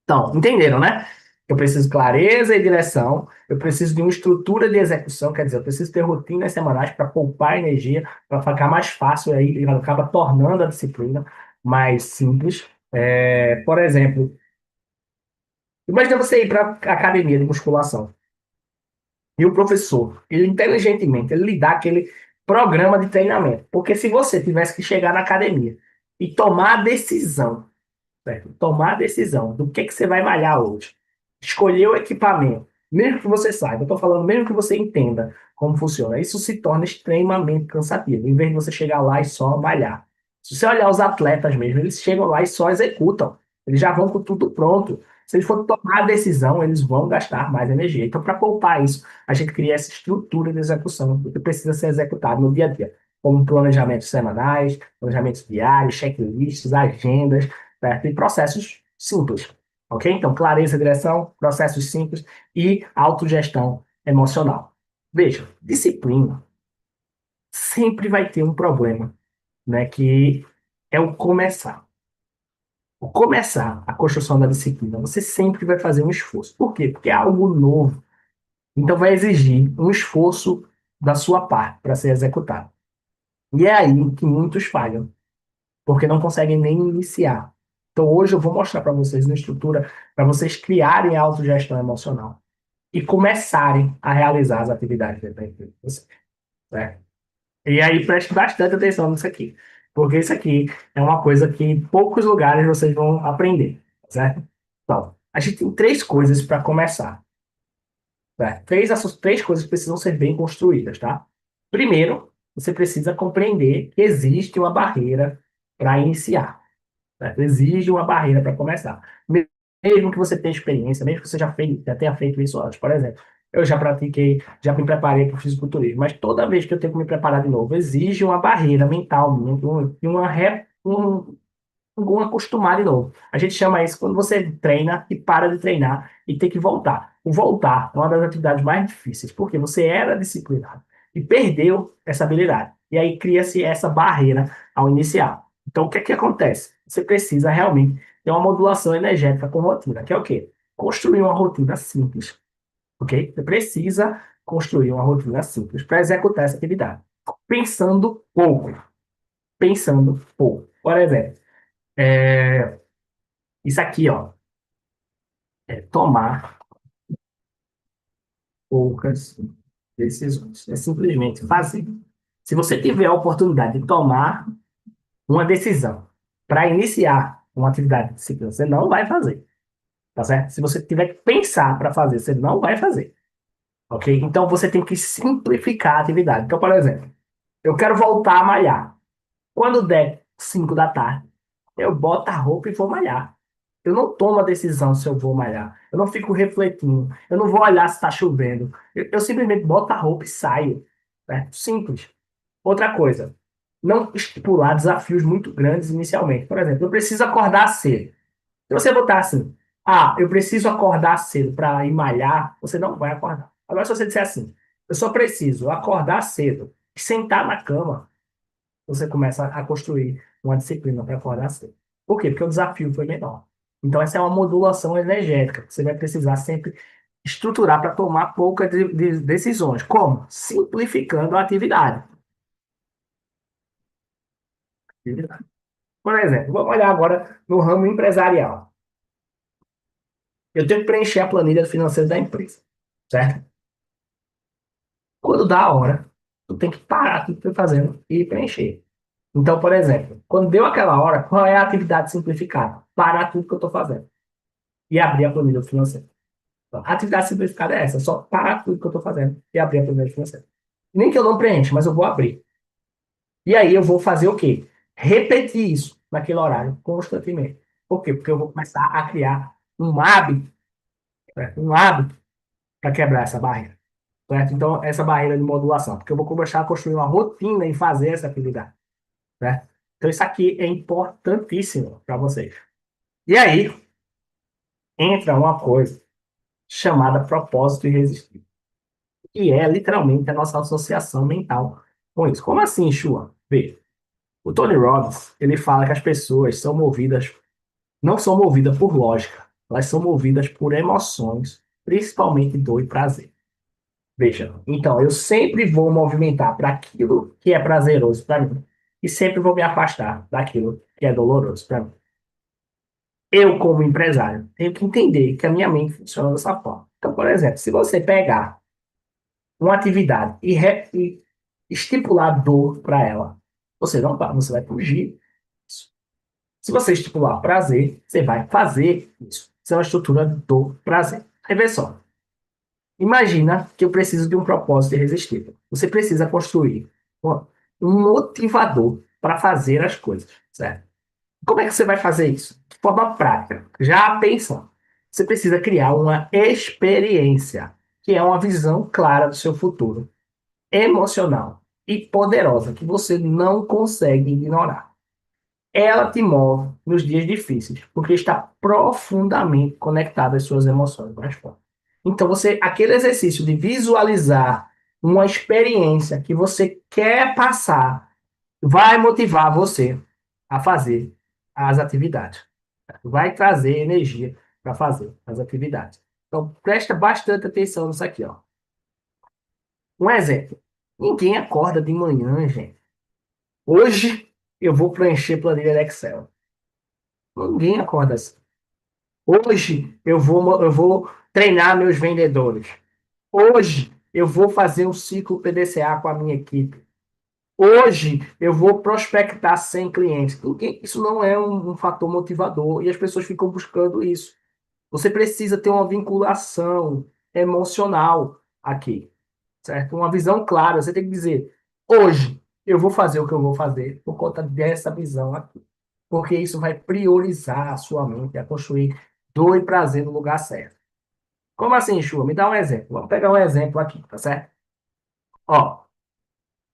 Então, entenderam, né? Eu preciso de clareza e direção, eu preciso de uma estrutura de execução, quer dizer, eu preciso ter rotinas semanais para poupar energia, para ficar mais fácil aí, e acaba tornando a disciplina mais simples. Por exemplo, imagina você ir para a academia de musculação e o professor, ele inteligentemente, ele lhe dá aquele programa de treinamento. Porque se você tivesse que chegar na academia e tomar a decisão, certo? Tomar a decisão do que você vai malhar hoje. Escolher o equipamento. Mesmo que você saiba, eu estou falando, mesmo que você entenda como funciona, isso se torna extremamente cansativo, em vez de você chegar lá e só malhar. Se você olhar os atletas mesmo, eles chegam lá e só executam. Eles já vão com tudo pronto. Se eles forem tomar a decisão, eles vão gastar mais energia. Então, para poupar isso, a gente cria essa estrutura de execução que precisa ser executado no dia a dia, como planejamentos semanais, planejamentos diários, checklists, agendas, certo? E processos simples, ok? Então, clareza, direção, processos simples e autogestão emocional. Veja, disciplina sempre vai ter um problema, né? Que é o começar. O começar a construção da disciplina, você sempre vai fazer um esforço. Por quê? Porque é algo novo. Então vai exigir um esforço da sua parte para ser executado. E é aí que muitos falham, porque não conseguem nem iniciar. Então hoje eu vou mostrar para vocês uma estrutura para vocês criarem a autogestão emocional e começarem a realizar as atividades dentro da empresa, certo? E aí preste bastante atenção nisso aqui, porque isso aqui é uma coisa que em poucos lugares vocês vão aprender, certo? Então, a gente tem três coisas para começar, certo? Essas três coisas precisam ser bem construídas, tá? Primeiro, você precisa compreender que existe uma barreira para iniciar, certo? Existe uma barreira para começar. Mesmo que você tenha experiência, mesmo que você já tenha feito isso antes, por exemplo. Eu já pratiquei, já me preparei para o fisiculturismo, mas toda vez que eu tenho que me preparar de novo, exige uma barreira mental minha, um acostumar de novo. A gente chama isso quando você treina e para de treinar e tem que voltar. O voltar é uma das atividades mais difíceis, porque você era disciplinado e perdeu essa habilidade. E aí cria-se essa barreira ao iniciar. Então, o que é que acontece? Você precisa realmente ter uma modulação energética com rotina, que é o quê? Construir uma rotina simples, ok? Você precisa construir uma rotina simples para executar essa atividade. Pensando pouco. Pensando pouco. Por exemplo, isso aqui, ó, é tomar poucas decisões. É simplesmente fazer. Se você tiver a oportunidade de tomar uma decisão para iniciar uma atividade de disciplina, você não vai fazer, tá certo? Se você tiver que pensar para fazer, você não vai fazer, ok? Então você tem que simplificar a atividade. Então, por exemplo, eu quero voltar a malhar. Quando der 5 da tarde, eu boto a roupa e vou malhar. Eu não tomo a decisão se eu vou malhar. Eu não fico refletindo. Eu não vou olhar se está chovendo. Eu simplesmente boto a roupa e saio. Né? Simples. Outra coisa, não estipular desafios muito grandes inicialmente. Por exemplo, eu preciso acordar cedo. Se você botar assim, eu preciso acordar cedo para ir malhar, você não vai acordar. Agora, se você disser assim, eu só preciso acordar cedo e sentar na cama, você começa a construir uma disciplina para acordar cedo. Por quê? Porque o desafio foi menor. Então, essa é uma modulação energética que você vai precisar sempre estruturar para tomar poucas decisões. Como? Simplificando a atividade. Por exemplo, vamos olhar agora no ramo empresarial. Eu tenho que preencher a planilha financeira da empresa, certo? Quando dá a hora, tu tem que parar tudo que tu tá fazendo e preencher. Então, por exemplo, quando deu aquela hora, qual é a atividade simplificada? Parar tudo que eu estou fazendo e abrir a planilha financeira. Então, a atividade simplificada é essa, só parar tudo que eu estou fazendo e abrir a planilha financeira. Nem que eu não preencha, mas eu vou abrir. E aí eu vou fazer o quê? Repetir isso naquele horário constantemente. Por quê? Porque eu vou começar a criar um hábito, né? Um hábito para quebrar essa barreira. Certo? Então, essa barreira de modulação, porque eu vou começar a construir uma rotina em fazer essa atividade. Certo? Então, isso aqui é importantíssimo para vocês. E aí, entra uma coisa chamada propósito irresistível, que é literalmente a nossa associação mental com isso. Como assim, Chua? Veja, o Tony Robbins, ele fala que as pessoas são movidas, não são movidas por lógica, elas são movidas por emoções, principalmente dor e prazer. Veja, então eu sempre vou movimentar para aquilo que é prazeroso para mim e sempre vou me afastar daquilo que é doloroso para mim. Eu, como empresário, tenho que entender que a minha mente funciona dessa forma. Então, por exemplo, se você pegar uma atividade e estipular dor para ela, você não vai, você vai fugir disso. Se você estipular prazer, você vai fazer isso. Isso é uma estrutura dor-prazer. Aí vê só. Imagina que eu preciso de um propósito irresistível. Você precisa construir um motivador para fazer as coisas, certo? Como é que você vai fazer isso? De forma prática. Já pensa. Você precisa criar uma experiência, que é uma visão clara do seu futuro, emocional e poderosa, que você não consegue ignorar. Ela te move nos dias difíceis, porque está profundamente conectada às suas emoções mais fortes. Então, aquele exercício de visualizar uma experiência que você quer passar, vai motivar você a fazer as atividades. Vai trazer energia para fazer as atividades. Então, presta bastante atenção nisso aqui, ó. Um exemplo. Ninguém acorda de manhã, gente. Hoje eu vou preencher planilha de Excel. Ninguém acorda assim. Hoje eu vou treinar meus vendedores. Hoje eu vou fazer um ciclo PDCA com a minha equipe. Hoje eu vou prospectar 100 clientes. Isso não é um fator motivador e as pessoas ficam buscando isso. Você precisa ter uma vinculação emocional aqui, certo? Uma visão clara. Você tem que dizer: hoje eu vou fazer o que eu vou fazer por conta dessa visão aqui. Porque isso vai priorizar a sua mente a construir dor e prazer no lugar certo. Como assim, Chu? Me dá um exemplo. Vamos pegar um exemplo aqui, tá certo? Ó,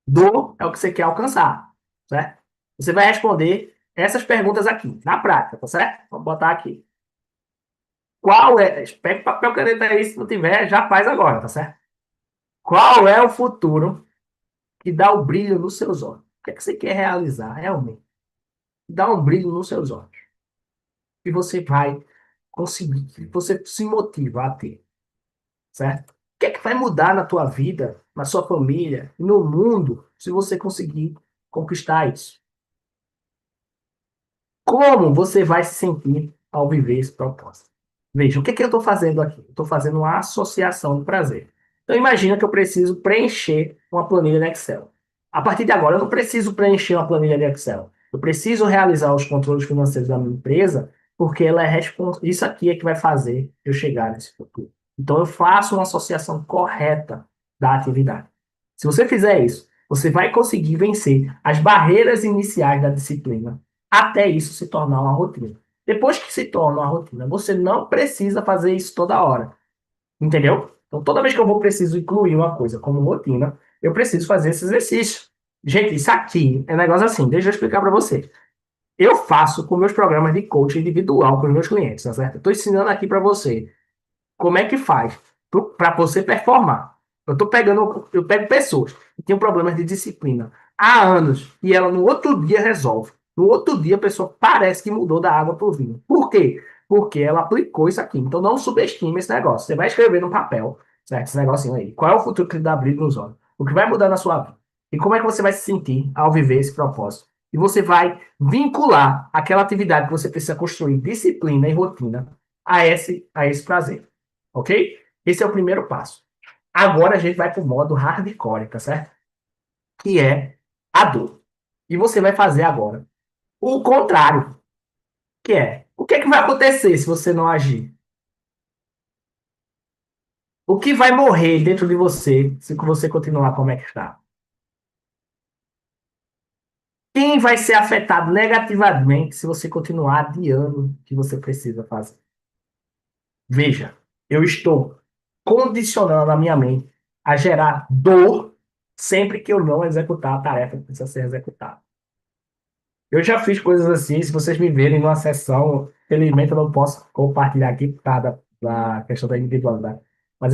dor é o que você quer alcançar, certo? Você vai responder essas perguntas aqui, na prática, tá certo? Vamos botar aqui. Qual é? Pega papel, caneta aí, se não tiver, já faz agora, tá certo? Qual é o futuro que dá o brilho nos seus olhos? O que é que você quer realizar realmente? Dá um brilho nos seus olhos. E você vai conseguir, que você se motiva a ter, certo? O que é que vai mudar na tua vida, na sua família, no mundo, se você conseguir conquistar isso? Como você vai se sentir ao viver esse propósito? Veja, o que é que eu estou fazendo aqui? Estou fazendo uma associação de prazer. Então, imagina que eu preciso preencher uma planilha de Excel. A partir de agora, eu não preciso preencher uma planilha de Excel. Eu preciso realizar os controles financeiros da minha empresa, porque ela é responsável. Isso aqui é que vai fazer eu chegar nesse futuro. Então, eu faço uma associação correta da atividade. Se você fizer isso, você vai conseguir vencer as barreiras iniciais da disciplina até isso se tornar uma rotina. Depois que se torna uma rotina, você não precisa fazer isso toda hora. Entendeu? Então, toda vez que eu vou preciso incluir uma coisa como rotina, eu preciso fazer esse exercício. Gente, isso aqui é um negócio assim, deixa eu explicar para você. Eu faço com meus programas de coaching individual com os meus clientes, tá certo? Eu estou ensinando aqui para você como é que faz para você performar. Eu pego pessoas que têm problemas de disciplina há anos e ela no outro dia resolve. No outro dia a pessoa parece que mudou da água para o vinho. Por quê? Porque ela aplicou isso aqui. Então não subestime esse negócio. Você vai escrever no papel, certo? Esse negocinho aí. Qual é o futuro que lhe dá brilho nos olhos? O que vai mudar na sua vida? E como é que você vai se sentir ao viver esse propósito? E você vai vincular aquela atividade que você precisa construir disciplina e rotina a esse prazer. Ok? Esse é o primeiro passo. Agora a gente vai para o modo hardcore, tá certo? Que é a dor. E você vai fazer agora o contrário, que é o que é que vai acontecer se você não agir? O que vai morrer dentro de você se você continuar como é que está? Quem vai ser afetado negativamente se você continuar adiando o que você precisa fazer? Veja, eu estou condicionando a minha mente a gerar dor sempre que eu não executar a tarefa que precisa ser executada. Eu já fiz coisas assim, se vocês me verem numa sessão, felizmente eu não posso compartilhar aqui por causa da questão da individualidade. Mas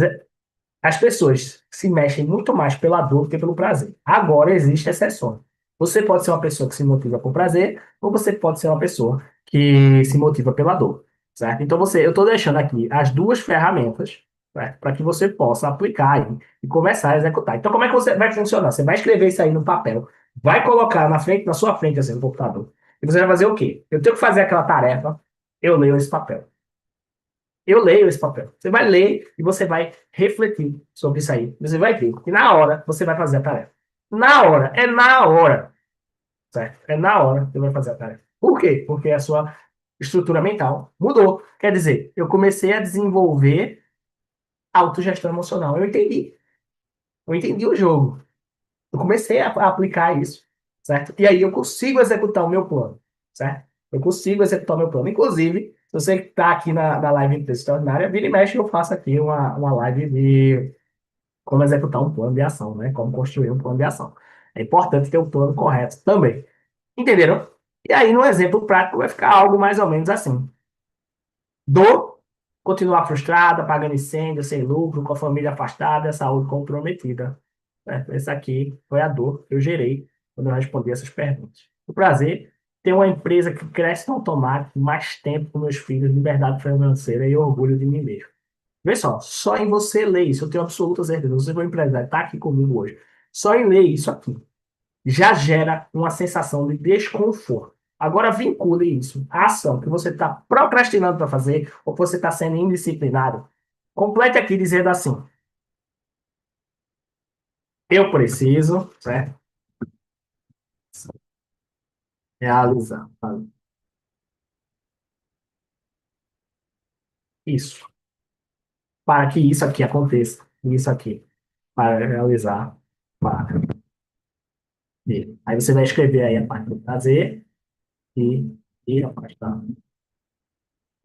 as pessoas se mexem muito mais pela dor do que pelo prazer. Agora, existem exceções. Você pode ser uma pessoa que se motiva por prazer, ou você pode ser uma pessoa que se motiva pela dor, certo? Então, eu estou deixando aqui as duas ferramentas, certo? Para que você possa aplicar aí e começar a executar. Então, como é que você vai funcionar? Você vai escrever isso aí no papel, vai colocar na sua frente, assim, no computador, e você vai fazer o quê? Eu tenho que fazer aquela tarefa, eu leio esse papel. Eu leio esse papel. Você vai ler e você vai refletir sobre isso aí. Você vai ver. E na hora você vai fazer a tarefa. Na hora. É na hora. Certo? É na hora que você vai fazer a tarefa. Por quê? Porque a sua estrutura mental mudou. Quer dizer, eu comecei a desenvolver autogestão emocional. Eu entendi. Eu entendi o jogo. Eu comecei a aplicar isso. Certo? E aí eu consigo executar o meu plano. Certo? Eu consigo executar o meu plano. Inclusive, Se você está aqui na live Empresa Extraordinária, vira e mexe, eu faço aqui uma live de como executar um plano de ação, né? Como construir um plano de ação. É importante ter o plano correto também. Entenderam? E aí, no exemplo prático, vai ficar algo mais ou menos assim. Dor, continuar frustrada, pagando incêndio, sem lucro, com a família afastada, a saúde comprometida. Essa aqui foi a dor que eu gerei quando eu respondi essas perguntas. O prazer, ter uma empresa que cresce no automático, mais tempo com meus filhos, liberdade financeira e orgulho de mim mesmo. Vê só em você ler isso, eu tenho absoluta certeza. Você foi um empresário, está aqui comigo hoje. Só em ler isso aqui já gera uma sensação de desconforto. Agora vincule isso à ação que você está procrastinando para fazer ou que você está sendo indisciplinado. Complete aqui dizendo assim: eu preciso, certo? Realizar isso. Para que isso aqui aconteça. Isso aqui. Para realizar. Para. Aí você vai escrever aí a parte do prazer e, e a parte da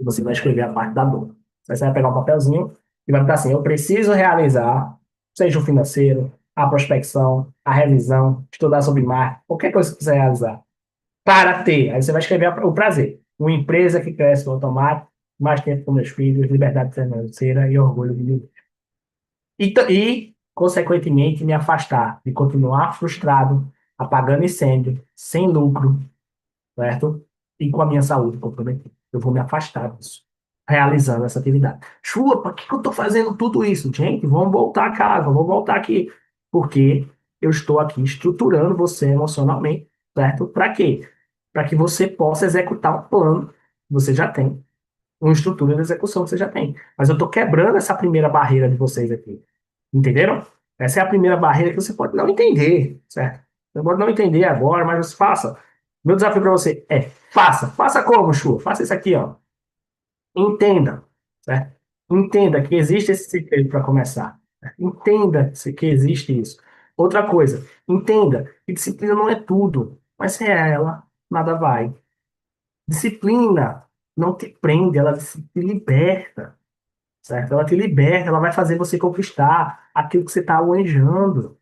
e você vai escrever a parte da dor. Aí você vai pegar um papelzinho e vai botar assim: eu preciso realizar, seja o financeiro, a prospecção, a revisão, estudar sobre marketing, qualquer coisa que você quiser realizar, para ter. Aí você vai escrever o prazer. Uma empresa que cresce no automático, mais tempo com meus filhos, liberdade financeira e orgulho de mim. Consequentemente, me afastar de continuar frustrado, apagando incêndio, sem lucro, certo? E com a minha saúde comprometida. Eu vou me afastar disso, realizando essa atividade. Chua, para que eu estou fazendo tudo isso? Gente, vamos voltar a casa, vamos voltar aqui. Porque eu estou aqui estruturando você emocionalmente, certo? Para quê? Para que você possa executar um plano que você já tem, uma estrutura de execução que você já tem. Mas eu estou quebrando essa primeira barreira de vocês aqui. Entenderam? Essa é a primeira barreira que você pode não entender, certo? Você pode não entender agora, mas você faça. Meu desafio para você é faça. Faça como, Chu? Faça isso aqui, ó. Entenda, certo? Entenda que existe esse segredo para começar. Entenda que existe isso. Outra coisa, entenda que disciplina não é tudo, mas sem ela, nada vai. Disciplina não te prende, ela te liberta, certo? Ela te liberta, ela vai fazer você conquistar aquilo que você está almejando.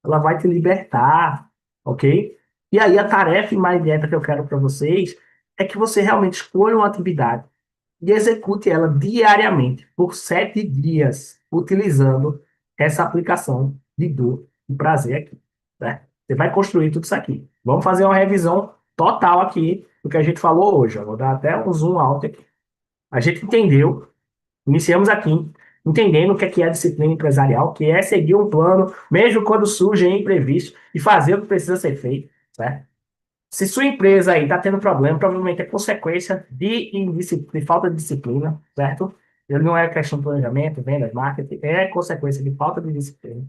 Ela vai te libertar, ok? E aí a tarefa mais direta que eu quero para vocês é que você realmente escolha uma atividade e execute ela diariamente por 7 dias, utilizando essa aplicação de dor e prazer aqui, né? Você vai construir tudo isso aqui. Vamos fazer uma revisão total aqui do que a gente falou hoje. Eu vou dar até um zoom alto aqui. A gente entendeu. Iniciamos aqui entendendo o que é a disciplina empresarial, que é seguir um plano, mesmo quando surgem imprevistos, e fazer o que precisa ser feito, certo? Se sua empresa aí está tendo problema, provavelmente é consequência de falta de disciplina, certo? Ele não é questão de planejamento, vendas, marketing, é consequência de falta de disciplina.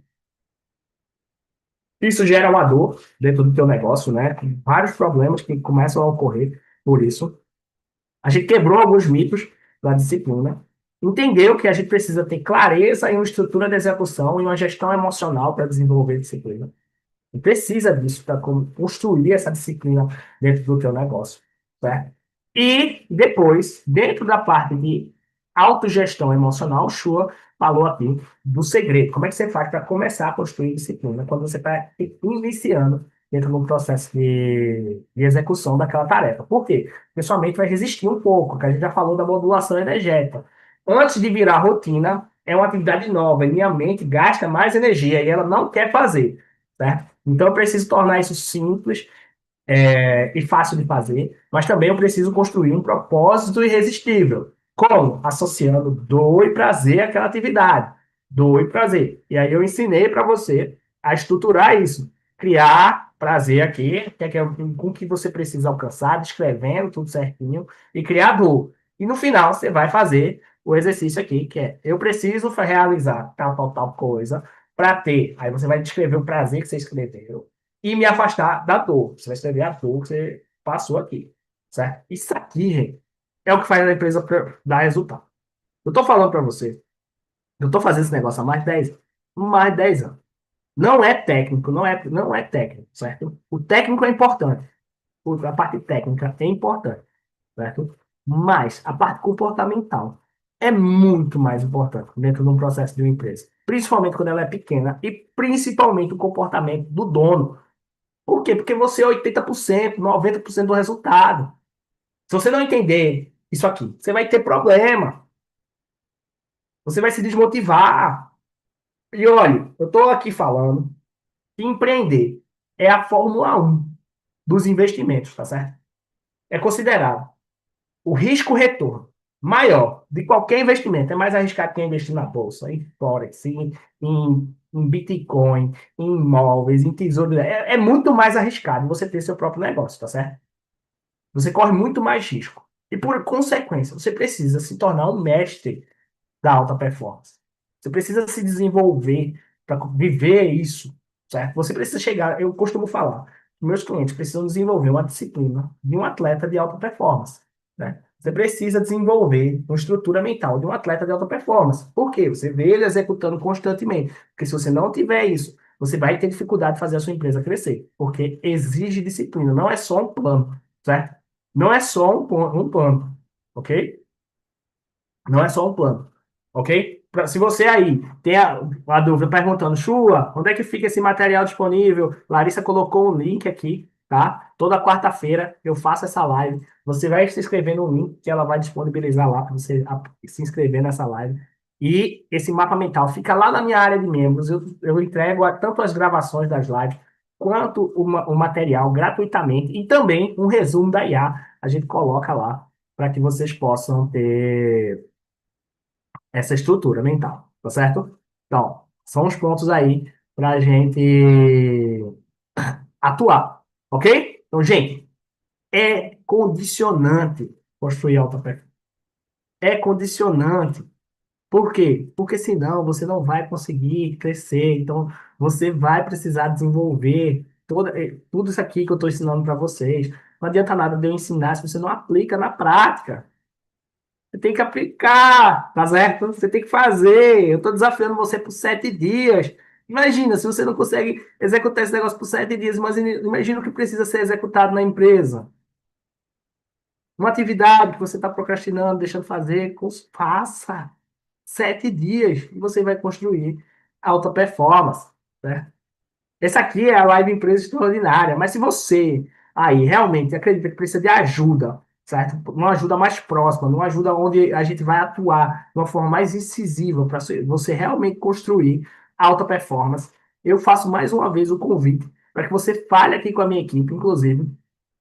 Isso gera uma dor dentro do teu negócio, né? Vários problemas que começam a ocorrer por isso. A gente quebrou alguns mitos da disciplina, entendeu que a gente precisa ter clareza em uma estrutura de execução e uma gestão emocional para desenvolver disciplina. E precisa disso para construir essa disciplina dentro do teu negócio, certo? E depois, dentro da parte de autogestão emocional, o Shua falou aqui do segredo. Como é que você faz para começar a construir disciplina quando você está iniciando dentro do processo de execução daquela tarefa? Por quê? Porque sua mente vai resistir um pouco, que a gente já falou da modulação energética. Antes de virar rotina, é uma atividade nova e minha mente gasta mais energia e ela não quer fazer, certo? Então eu preciso tornar isso simples e fácil de fazer, mas também eu preciso construir um propósito irresistível. Como? Associando dor e prazer àquela atividade. Dor e prazer. E aí eu ensinei para você a estruturar isso. Criar prazer aqui, que é com o que você precisa alcançar, descrevendo tudo certinho, e criar dor. E no final você vai fazer o exercício aqui, que é eu preciso realizar tal coisa para ter. Aí você vai descrever o prazer que você escreveu e me afastar da dor. Você vai escrever a dor que você passou aqui, certo? Isso aqui, gente, é o que faz a empresa dar resultado. Eu estou falando para você, eu estou fazendo esse negócio há mais de 10 anos. Não é técnico, não é técnico, certo? O técnico é importante, a parte técnica é importante, certo? Mas a parte comportamental é muito mais importante dentro de um processo de uma empresa, principalmente quando ela é pequena e principalmente o comportamento do dono. Por quê? Porque você é 80%, 90% do resultado. Se você não entender isso aqui, você vai ter problema. Você vai se desmotivar. E olha, eu estou aqui falando que empreender é a Fórmula 1 dos investimentos, tá certo? É considerado o risco-retorno maior de qualquer investimento. É mais arriscado que investir na bolsa, em Forex, em Bitcoin, em imóveis, em tesouro. É muito mais arriscado você ter seu próprio negócio, tá certo? Você corre muito mais risco. E por consequência, você precisa se tornar um mestre da alta performance. Você precisa se desenvolver para viver isso, certo? Você precisa chegar, eu costumo falar, meus clientes precisam desenvolver uma disciplina de um atleta de alta performance, né? Você precisa desenvolver uma estrutura mental de um atleta de alta performance. Por quê? Você vê ele executando constantemente. Porque se você não tiver isso, você vai ter dificuldade de fazer a sua empresa crescer. Porque exige disciplina, não é só um plano, certo? Não é só um plano, ok? Não é só um plano, ok? Se você aí tem a dúvida perguntando, Chua, onde é que fica esse material disponível? Larissa colocou um link aqui, tá? Toda quarta-feira eu faço essa live. Você vai se inscrever no link que ela vai disponibilizar lá para você se inscrever nessa live. E esse mapa mental fica lá na minha área de membros. Eu entrego tanto as gravações das lives quanto o material gratuitamente e também um resumo da IA. A gente coloca lá para que vocês possam ter essa estrutura mental, tá certo? Então, são os pontos aí para a gente atuar, ok? Então, gente, é condicionante construir alta performance. É condicionante. Por quê? Porque senão você não vai conseguir crescer. Então, você vai precisar desenvolver tudo isso aqui que eu estou ensinando para vocês. Não adianta nada de eu ensinar se você não aplica na prática. Você tem que aplicar, tá certo? Você tem que fazer. Eu estou desafiando você por 7 dias. Imagina, se você não consegue executar esse negócio por 7 dias, imagina o que precisa ser executado na empresa. Uma atividade que você está procrastinando, deixando fazer, faça. 7 dias e você vai construir alta performance, né? Essa aqui é a live empresa extraordinária, mas se você aí realmente acredita que precisa de ajuda, certo? Uma ajuda mais próxima, uma ajuda onde a gente vai atuar de uma forma mais incisiva para você realmente construir alta performance, eu faço mais uma vez o convite para que você fale aqui com a minha equipe, inclusive,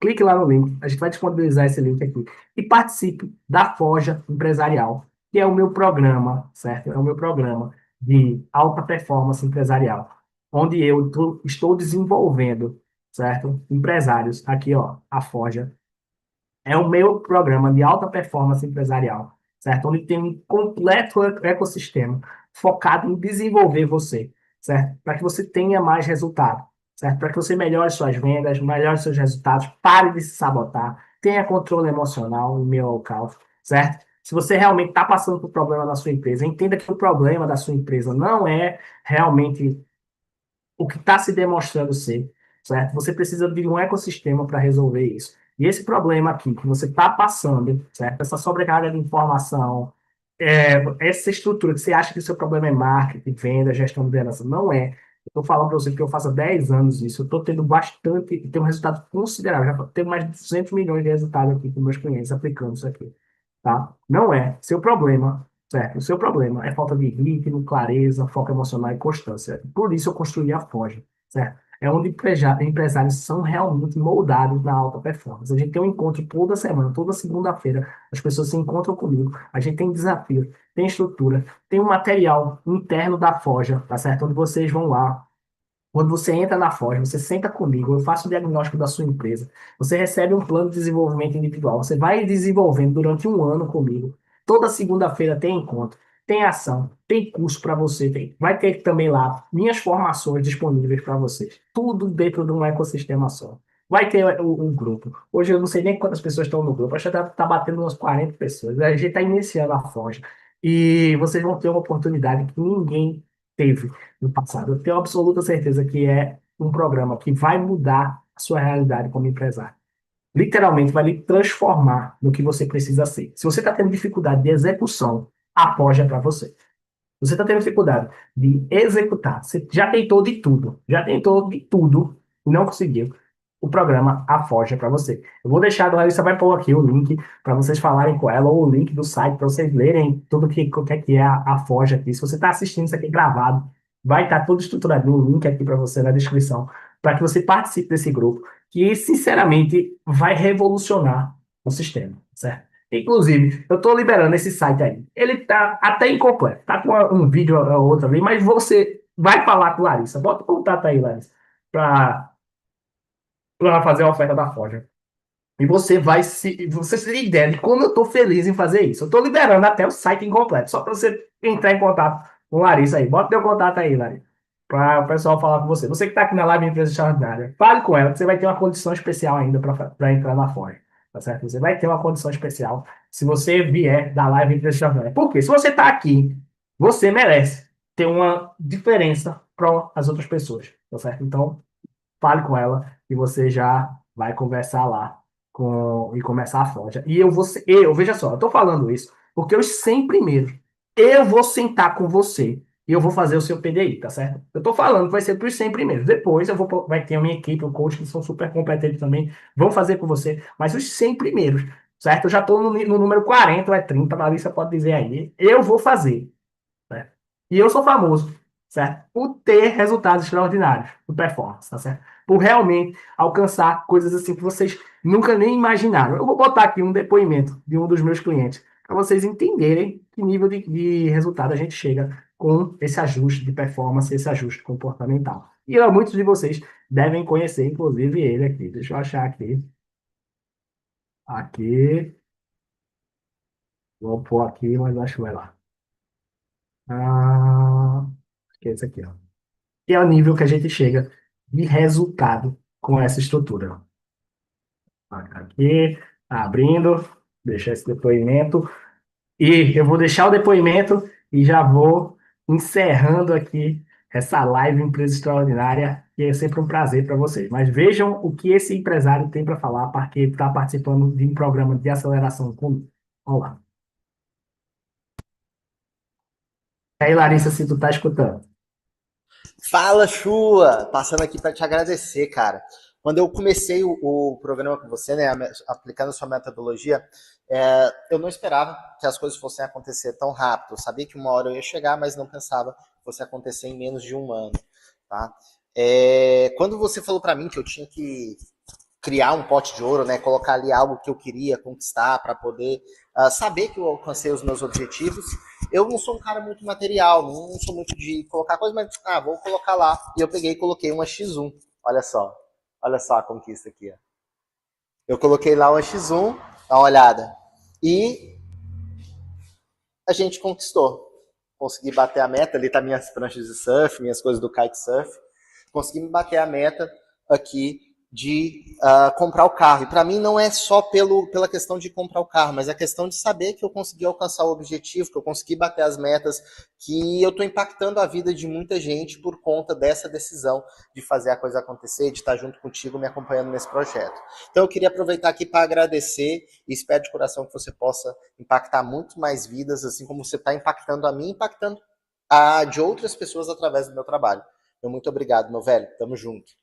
clique lá no link, a gente vai disponibilizar esse link aqui e participe da Forja Empresarial, que é o meu programa, certo? É o meu programa de alta performance empresarial onde eu estou desenvolvendo, certo? Empresários, aqui, ó, a Forja, é o meu programa de alta performance empresarial, certo? Onde tem um completo ecossistema focado em desenvolver você, certo? Para que você tenha mais resultado, certo? Para que você melhore suas vendas, melhore seus resultados, pare de se sabotar, tenha controle emocional no meu alcance, certo? Se você realmente está passando por problema na sua empresa, entenda que o problema da sua empresa não é realmente o que está se demonstrando ser, certo? Você precisa de um ecossistema para resolver isso. E esse problema aqui que você está passando, certo? Essa sobrecarga de informação, essa estrutura que você acha que o seu problema é marketing, venda, gestão de liderança, não é. Eu estou falando para você que eu faço há 10 anos isso, eu estou tendo bastante, tenho um resultado considerável, já tenho mais de 200 milhões de resultados aqui com meus clientes aplicando isso aqui, tá? Não é seu problema, certo? O seu problema é falta de ritmo, clareza, foco emocional e constância. Por isso eu construí a Forja, certo? É onde empresários são realmente moldados na alta performance. A gente tem um encontro toda semana, toda segunda-feira. As pessoas se encontram comigo. A gente tem desafio, tem estrutura, tem um material interno da Forja, tá certo? Onde vocês vão lá, quando você entra na Forja, você senta comigo, eu faço o diagnóstico da sua empresa, você recebe um plano de desenvolvimento individual, você vai desenvolvendo durante um ano comigo. Toda segunda-feira tem encontro, tem ação, tem curso para você, vai ter também lá minhas formações disponíveis para vocês. Tudo dentro de um ecossistema só. Vai ter o grupo. Hoje eu não sei nem quantas pessoas estão no grupo, acho que tá batendo umas 40 pessoas. A gente está iniciando a Forja. E vocês vão ter uma oportunidade que ninguém teve no passado. Eu tenho absoluta certeza que é um programa que vai mudar a sua realidade como empresário. literalmente vai lhe transformar no que você precisa ser. Se você está tendo dificuldade de execução, a Forja é para você. Você está tendo dificuldade de executar. Você já tentou de tudo e não conseguiu. O programa A Forja é para você. Eu vou deixar, a Larissa vai pôr aqui o link para vocês falarem com ela, ou o link do site para vocês lerem tudo que é a Forja aqui. Se você está assistindo isso aqui gravado, vai estar tudo estruturadinho, o link aqui para você na descrição, para que você participe desse grupo, que sinceramente vai revolucionar o sistema, certo? Inclusive, eu estou liberando esse site aí. Ele está até incompleto. Tá com um vídeo ou outro ali, mas você vai falar com Larissa. Bota o contato aí, Larissa, para fazer a oferta da Forja. E você se der ideia de como eu estou feliz em fazer isso. Eu estou liberando até o site incompleto, só para você entrar em contato com Larissa aí. Bota teu contato aí, Larissa, para o pessoal falar com você. Você que está aqui na live Empresa Extraordinária, fale com ela, que você vai ter uma condição especial ainda para entrar na Forja. Tá certo? Você vai ter uma condição especial se você vier da live Empresa Extraordinária. Por quê? Se você está aqui, você merece ter uma diferença para as outras pessoas. Tá certo? Então, fale com ela e você já vai conversar lá e começar a fonte. E veja só, eu tô falando isso porque os 100 primeiros, eu vou sentar com você e eu vou fazer o seu PDI, tá certo? Eu tô falando que vai ser para os 100 primeiros. Depois vai ter a minha equipe, o coach, que são super competentes também, vão fazer com você, mas os 100 primeiros, certo? Eu já tô no número 40 ou é 30, a Larissa pode dizer aí. Eu vou fazer, certo? E eu sou famoso, certo? Por ter resultados extraordinários de performance, tá certo? Por realmente alcançar coisas assim que vocês nunca nem imaginaram. Eu vou botar aqui um depoimento de um dos meus clientes, para vocês entenderem que nível de resultado a gente chega com esse ajuste de performance, esse ajuste comportamental. E muitos de vocês devem conhecer, inclusive, ele aqui. Deixa eu achar aqui. Aqui. Vou pôr aqui, mas acho que vai lá. Ah, que é esse aqui, ó. Que é o nível que a gente chega de resultado com essa estrutura. Aqui, abrindo, deixar esse depoimento. E eu vou deixar o depoimento e já vou encerrando aqui essa live Empresa Extraordinária, que é sempre um prazer para vocês. Mas vejam o que esse empresário tem para falar, porque está participando de um programa de aceleração comigo. Vamos lá. E aí, Larissa, se tu está escutando. Fala, Chua! Passando aqui para te agradecer, cara. Quando eu comecei o programa com você, né, aplicando a sua metodologia, eu não esperava que as coisas fossem acontecer tão rápido. Eu sabia que uma hora eu ia chegar, mas não pensava que fosse acontecer em menos de um ano, tá? Quando você falou para mim que eu tinha que criar um pote de ouro, né, colocar ali algo que eu queria conquistar para poder saber que eu alcancei os meus objetivos. Eu não sou um cara muito material, não sou muito de colocar coisa, mas vou colocar lá. E eu peguei e coloquei uma X1. Olha só a conquista aqui. Ó. Eu coloquei lá uma X1, dá uma olhada. E a gente conquistou. Consegui bater a meta, ali tá minhas pranchas de surf, minhas coisas do kitesurf. Consegui bater a meta aqui de comprar o carro. E para mim não é só pela questão de comprar o carro, mas a questão de saber que eu consegui alcançar o objetivo, que eu consegui bater as metas, que eu estou impactando a vida de muita gente por conta dessa decisão de fazer a coisa acontecer, de estar junto contigo, me acompanhando nesse projeto. Então eu queria aproveitar aqui para agradecer e espero de coração que você possa impactar muito mais vidas, assim como você está impactando a mim, impactando a de outras pessoas através do meu trabalho. Então, muito obrigado, meu velho. Tamo junto.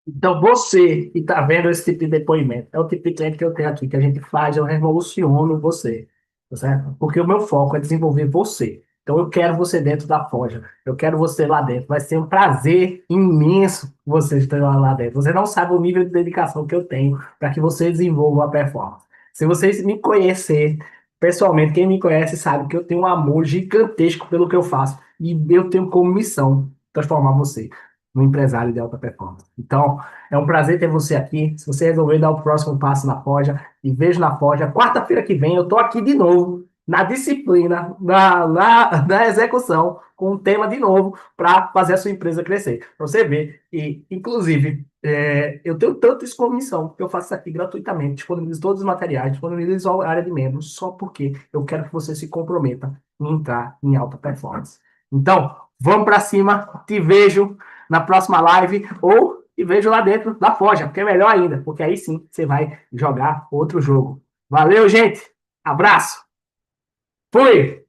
Então, você que está vendo esse tipo de depoimento, é o tipo de cliente que eu tenho aqui, que a gente faz, eu revoluciono você, tá certo? Porque o meu foco é desenvolver você. Então, eu quero você dentro da Forja, eu quero você lá dentro. Vai ser um prazer imenso você estar lá dentro. Você não sabe o nível de dedicação que eu tenho para que você desenvolva a performance. Se vocês me conhecer pessoalmente, quem me conhece sabe que eu tenho um amor gigantesco pelo que eu faço e eu tenho como missão transformar você no empresário de alta performance. Então, é um prazer ter você aqui. Se você resolver dar o próximo passo na Forja, e vejo na Forja, quarta-feira que vem eu estou aqui de novo, na disciplina, na execução, com um tema de novo para fazer a sua empresa crescer. Para você ver. E, inclusive, eu tenho tanto isso como missão, que eu faço isso aqui gratuitamente, disponibilizo todos os materiais, disponibilizo a área de membros, só porque eu quero que você se comprometa em entrar em alta performance. Então, vamos para cima. Te vejo na próxima live ou e vejo lá dentro da Forja, porque é melhor ainda, porque aí sim você vai jogar outro jogo. Valeu, gente. Abraço. Fui.